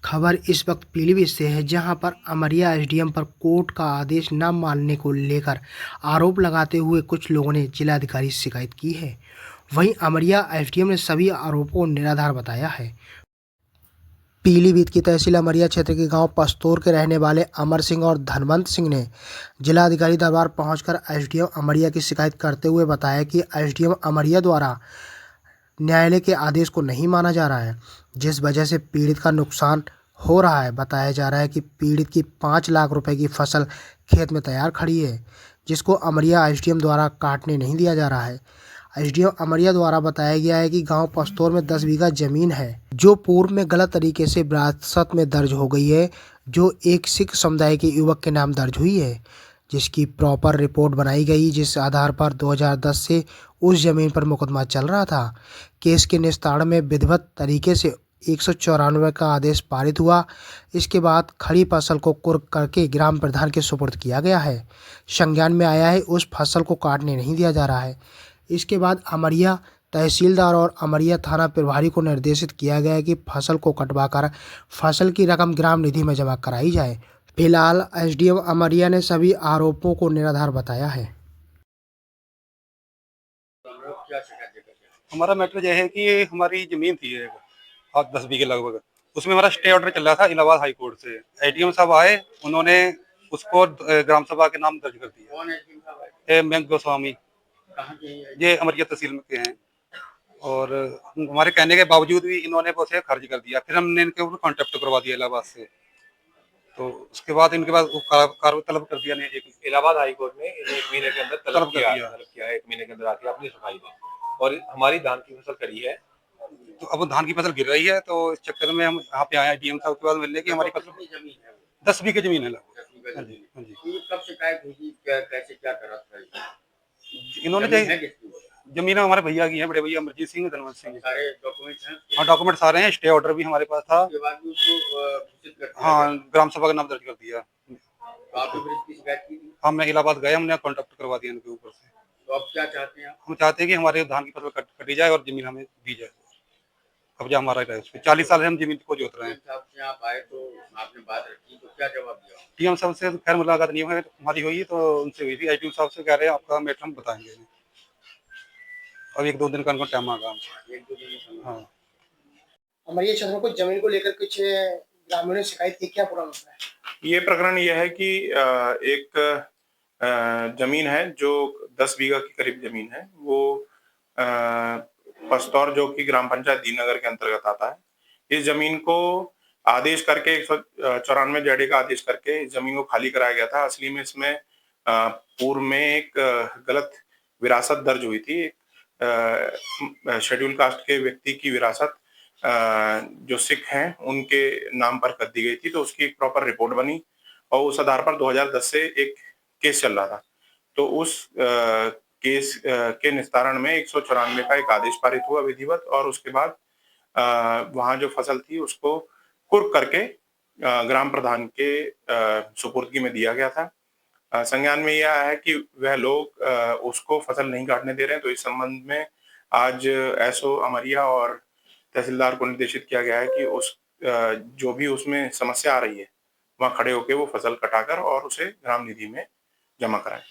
खबर इस वक्त पीलीभीत से है, जहां पर अमरिया एसडीएम पर कोर्ट का आदेश न मानने को लेकर आरोप लगाते हुए कुछ लोगों ने जिलाधिकारी से शिकायत की है। वहीं अमरिया एसडीएम ने सभी आरोपों को निराधार बताया है। पीलीभीत की तहसील अमरिया क्षेत्र के गांव पस्तौर के रहने वाले अमर सिंह और धनवंत सिंह ने जिलाधिकारी दरबार पहुंचकर एसडीएम अमरिया की शिकायत करते हुए बताया कि एसडीएम अमरिया द्वारा न्यायालय के आदेश को नहीं माना जा रहा है, जिस वजह से पीड़ित का नुकसान हो रहा है। बताया जा रहा है कि पीड़ित की 5 लाख रुपए की फसल खेत में तैयार खड़ी है, जिसको अमरिया एसडीएम द्वारा काटने नहीं दिया जा रहा है। एसडीएम अमरिया द्वारा बताया गया है कि गांव पस्तौर में 10 बीघा जमीन है, जो पूर्व में गलत तरीके से विरासत में दर्ज हो गई है, जो एक सिख समुदाय के युवक के नाम दर्ज हुई है, जिसकी प्रॉपर रिपोर्ट बनाई गई, जिस आधार पर 2010 से उस जमीन पर मुकदमा चल रहा था। केस के निस्तारण में विधिवत तरीके से 194 का आदेश पारित हुआ। इसके बाद खड़ी फसल को कुर्क करके ग्राम प्रधान के सुपुर्द किया गया है। संज्ञान में आया है उस फसल को काटने नहीं दिया जा रहा है। इसके बाद अमरिया तहसीलदार और अमरिया थाना प्रभारी को निर्देशित किया गया है कि फसल को कटवाकर फसल की रकम ग्राम निधि में जमा कराई जाए। फिलहाल एसडीएम अमरिया ने सभी आरोपों को निराधार बताया है। हमारा मैटर यह है कि हमारी जमीन थी एक 10 बीघे लगभग, उसमें हमारा स्टे ऑर्डर चल रहा था इलाहाबाद हाई कोर्ट से। एडीएम साहब आए, उन्होंने उसको ग्राम सभा के नाम दर्ज कर दिया। मैं गोस्वामी, ये अमरिया तहसील में के हैं, और हमारे कहने के बावजूद भी इन्होंने उसे खारिज कर दिया। फिर हमने इनके ऊपर कॉन्टेक्ट करवा दिया इलाहाबाद से, तो उसके बाद इनके बाद कार्रवाई तलब कर दिया। ने एक इलाहाबाद हाई कोर्ट ने 1 महीने के अंदर तलब किया 1 महीने के अंदर आके अपनी सफाई में, और हमारी धान की फसल खड़ी है। तो अब धान की फसल गिर रही है, तो इस चक्कर में हम यहाँ पे आए डीएम साहब के पास मिलने की। हमारी फसल जमीन है 10 बीघे जमीन है लगभग। 10 बीघा हाँ जमीन। जी, हाँ जी। तो ये कब शिकायत हुई, क्या कैसे क्या करा था? इन्होंने जमीन है किसकी? जमीन हमारे भैया की है, बड़े भैया अमरजीत सिंह, धनवंत सिंह। सारे डॉक्यूमेंट्स हैं? हाँ, डॉक्यूमेंट सारे हैं, स्टे ऑर्डर भी हमारे पास था। उसके बाद भी उसको घोषित कर दिया? हाँ, ग्राम सभा का नाम दर्ज कर दिया। तो आपने फिर इसकी शिकायत की थी? हम इलाहाबाद गए, हमने कॉन्टेक्ट करवा दिया इनके ऊपर से। तो अब क्या चाहते हैं आप? हम चाहते हैं कि हमारे धान की फसल कटी जाए और जमीन हमें दी जाए, कब्जा हमारा रहे उस पर। 40 साल से हम जमीन को जोत रहे हैं। साहब से आप आए तो आपने बात रखी, तो क्या जवाब दिया? डीएम साहब से खैर मुलाकात नहीं हुई हमारी, हुई तो उनसे हुई थी। आईटीओ साहब से कह रहे हैं आपका मैटर हम बताएंगे, अब 1-2 दिन का उनको टाइम मांगा हमसे। 1-2 दिन? हाँ। अमरिया क्षेत्र में कुछ जमीन को लेकर कुछ ग्रामीणों ने शिकायत की, क्या पूरा मसला है? ये प्रकरण यह है कि एक जमीन है जो 10 बीघा की करीब जमीन है, वो पस्तौर जो कि ग्राम पंचायत दीननगर के अंतर्गत आता है। इस जमीन को आदेश करके 194 जेडी का आदेश करके इस जमीन को खाली कराया गया था। असली में इसमें पूर्व में एक गलत विरासत दर्ज हुई थी। शेड्यूल कास्ट के व्यक्ति की विरासत जो सिख हैं उनके नाम पर कर दी गई थी, तो उसकी एक प्रॉपर रिपोर्ट बनी और उस आधार पर 2010 से एक केस चल रहा था। तो उस केस के निस्तारण में 194 का एक आदेश पारित हुआ विधिवत, और उसके बाद वहां जो फसल थी उसको कुर्क करके ग्राम प्रधान के सुपुर्दगी में दिया गया था। संज्ञान में यह है कि वह लोग उसको फसल नहीं काटने दे रहे हैं। तो इस संबंध में आज एसओ अमरिया और तहसीलदार को निर्देशित किया गया है कि उस जो भी उसमें समस्या आ रही है वहां खड़े होकर वो फसल कटाकर और उसे ग्राम निधि में जमा कराएं।